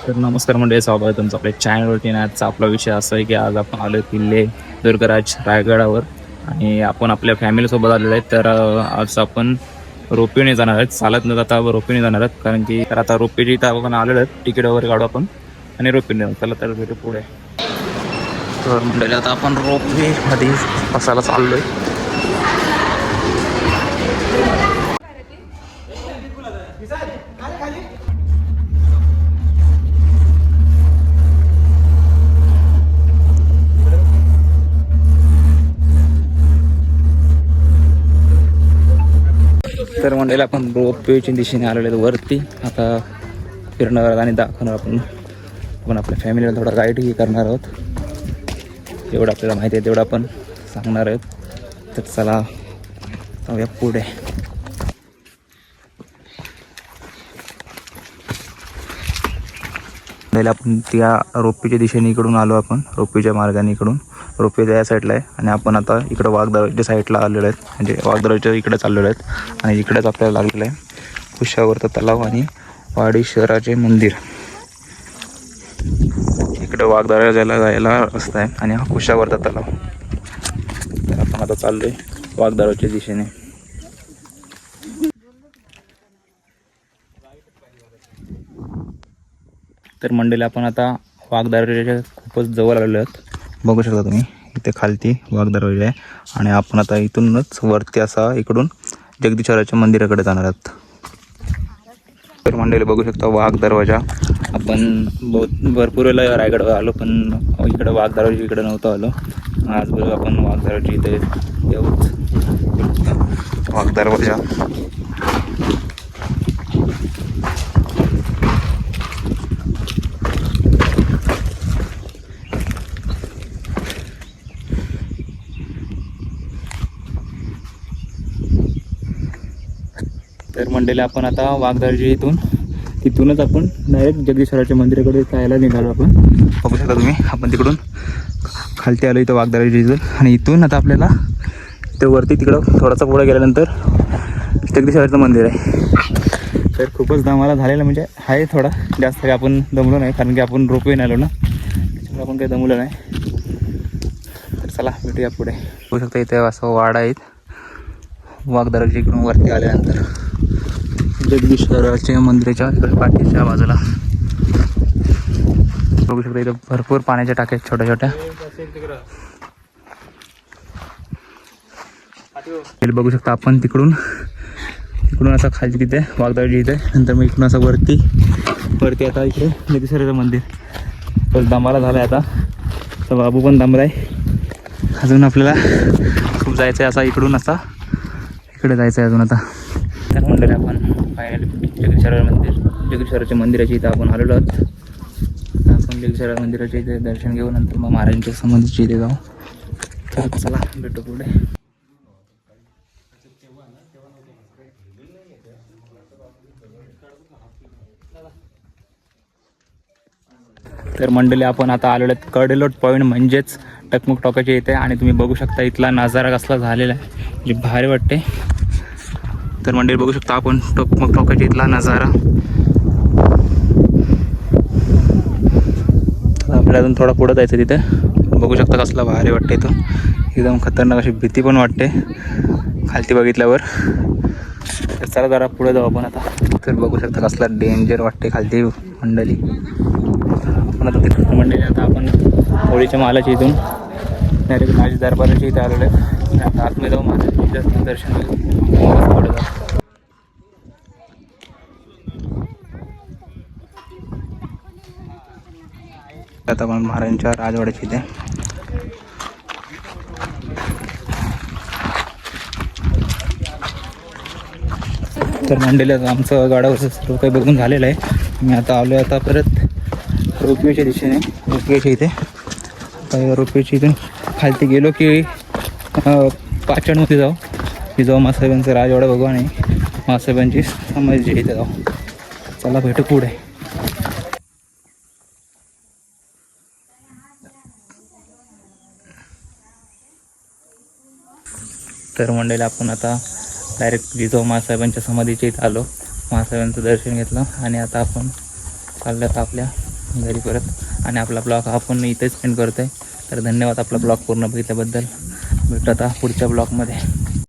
तर नमस्कार मंडळी, स्वागत आहे तुमचं आपल्या चॅनलवरती. आजचा आपला विषय असा आहे की आज आपण आलो किल्ले दुर्गराज रायगडावर आणि आपण आपल्या फॅमिलीसोबत आलेलो आहे. तर आज आपण रोपवेने जाणार आहेत, चालत न जाता रोपवेने जाणार आहेत. कारण की तर आता रोपवेची इथं आपण आलेलो आहेत, तिकीट वगैरे काढू आपण आणि रोपवेने जाऊ. चला तर भेटू पुढे. तर मंडळी आता आपण रोपवेमध्ये बसायला चाललो आहे. तर मंडळीला आपण रोपवेच्या दिशेने आलेलो आहेत वरती. आता फिरणार आणि दाखवणार आपण आपल्या फॅमिलीला थोडा गाईडही करणार आहोत. जेवढं आपल्याला माहिती आहे तेवढं आपण सांगणार आहोत. तर चला जाऊया पुढे. पहिला आपण त्या रोपवेच्या दिशेने इकडून आलो. आपण रोपवेच्या मार्गाने इकडून रोपवे त्या साईडला आहे आणि आपण आता इकडं वाघदरवाच्या साईडला आलेलो आहेत. म्हणजे वाघदरवाच्या इकडे चाललेलो आहेत आणि इकडेच आपल्याला लागलेलं आहे कुशावर्त तलाव आणि वाडी शहराचे मंदिर. इकडं वाघदरवाजाला जायला रस्ता आहे आणि हा कुशावर्त तलाव. तर आपण आता चाललो आहे वाघदरवाच्या दिशेने. तर मंडळी आपण आता वाघदरवाजाच्या खूपच जवळ आलेलो आहेत. बघू शकता तुम्ही इथे खालती वाघदरवाजा आहे आणि आपण आता इथूनच वरती असा इकडून जगदीश्वराच्या मंदिराकडे जाणार आहोत. तर मंडळी बघू शकता वाघदरवाजा. आपण भरपूर वेळेला रायगडवर आलो पण इकडं वाघदरवाजा इकडे नव्हतं आलो. आज बघू आपण वाघदरवाजा इथे येऊच. वाघदरवाजा तर मंडळी आपण आता वाघदरवाजा तिथूनच आपण डायरेक्ट जगदीश्वराच्या मंदिराकडे जायला निघालो. आपण बघू शकता तुम्ही आपण तिकडून खालती आलो इथं वाघदरवाजा इथून आणि इथून आता आपल्याला इथं वरती तिकडं थोडासा पुढे गेल्यानंतर जगदीश्वराचं मंदिर आहे. तर खूपच दमाला झालेलं म्हणजे आहे थोडा जास्त काही आपण दमलो नाही कारण की आपण रोपवेने आलो ना, त्याच्यामुळे आपण काही दमलो नाही. तर चला भेटूया पुढे. बघू शकता इथे असं वाडा आहेत वाघदरवाजा इकडून वरती आल्यानंतर जगदीश्वराच्या मंदिराच्या पाठीच्या बाजूला. बघू शकता इथं भरपूर पाण्याच्या टाक्या छोट्या छोट्या. बघू शकता आपण तिकडून असं खाली तिथे वाघदरवाजा इथे नंतर मग इकडून असं वरती आता इकडे जगदीश्वराचं मंदिर. तर दमाला झालं आहे आता. तर बाबू पण दमला आहे. अजून आपल्याला खूप जायचं आहे असा इकडून असा इकडे जायचं आहे अजून आता. तर मंदिर आपण फायनली जगदीश्वराच्या मंदिराच्या इथं आपण आलेलो आहोत. आपण जगदीश्वरा मंदिराच्या इथे दर्शन घेऊ नंतर मग महाराजांच्या समाधीच्या इथे जाऊ. तर चला भेटू पुढे. तर मंडळी आपण आता आलेलो आहेत कडेलोट पॉईंट म्हणजेच टकमक टॉकाच्या इथे आणि तुम्ही बघू शकता इथला नजारा कसला झालेला आहे जे भारी वाटते. तर मंडळी बघू शकता आपण टकमक टॉकाच्या इथला नजारा. आपल्याला अजून थोडा पुढं जायचं तिथे. बघू शकता कसला भारी वाटते इथून. एकदम खतरनाक अशी भीती पण वाटते खालती बघितल्यावर. तर चला जरा पुढे जाऊ आपण आता. तर बघू शकता कसला डेंजर वाटते खालती मंडळी. आपण आता तिथे मंडळी आता आपण होळीच्या मालाच्या इथून डायरेक्ट माझी दरबाराच्या इथे आलेलो आहे. आता आतमध्ये जाऊ महाराजांचं दर्शन घेऊ. पुढे जाऊ. आता आपण महाराजांच्या राजवाड्याची इथे. तर मंडळी आमचं गाडावरचं सर्व काही बघून झालेलं आहे. मी आता आलो आहे आता परत रोपवेच्या दिशेने रोपवेच्या इथे. रोपवेच्या इथून खालती गेलो की पाचणमध्ये जाऊ. की जाऊ मासाहेबांचं राजवाडा बघू आणि मासाहेबांची समाधीच्या इथे जाऊ. चला भेटू पुढे. तर मंडळी आपण आता डायरेक्ट जिजाऊ महासाहेबांच्या समाधीच्या इथं आलो. महासाहेबांचं दर्शन घेतलं आणि आता आपण चाललो आपल्या घरी परत आणि आपला ब्लॉग आपण इथेच एंड करतो आहे. तर धन्यवाद आपला ब्लॉग पूर्ण बघितल्याबद्दल. भेटू आता पुढच्या ब्लॉगमध्ये.